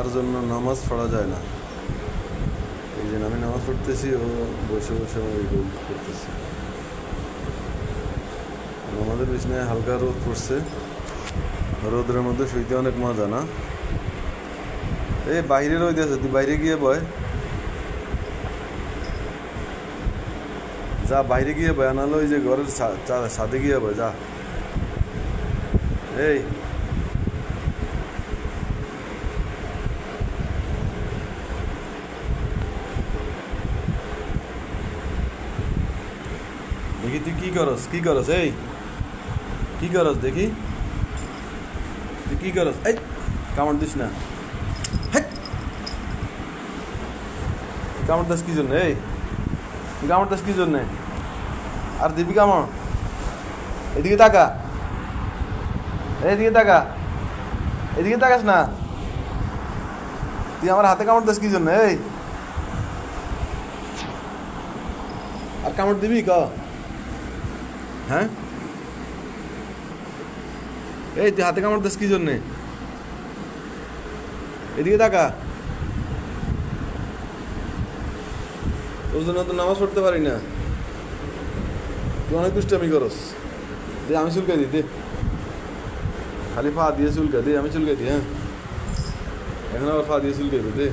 তার জন্য নামাজ পড়া যায় না। এই যে আমি নামাজ পড়তেছি, ও বসে বসে ওই করতেছে। আমাদের বিছনায় হালকা রোদ পড়ছে, রোদের মধ্যে শুইতে অনেক মজা না? এই বাইরে রোদ আছে, তুই বাইরে গিয়ে বয়, যা বাইরে গিয়ে বয়, আনালো ওই যে ঘরের ছাদে গিয়ে বয়, যা। এই দেখি তুই কি করস, কি করস, এই কি করস দেখি, তুই কি করস? এই কামড় দিস না, কামড় দিস কি জন্য? এই তুই কামড় দিস কি জন্যে? আর দিবি কামড়? এদিকে তাকা, এইদিকে তাকা, এদিকে তাকাস না। তুই আমার হাতে কামড় দিস কি জন্য? এই আর কামড় দিবি ক? হ্যাঁ, এই তুই হাতে কামড় দিস কি জন্যে? এদিকে তাকা। তোর জন্য তো নামাজ পড়তে পারি না, তুই অনেক দুষ্টামি করস। দে আমি চুলকাই দিই, দে খালি ফা দিয়ে চুলকা দে, আমি চুলকাই দিই। হ্যাঁ, এখন আবার ফা দিয়ে চুলকাই দে।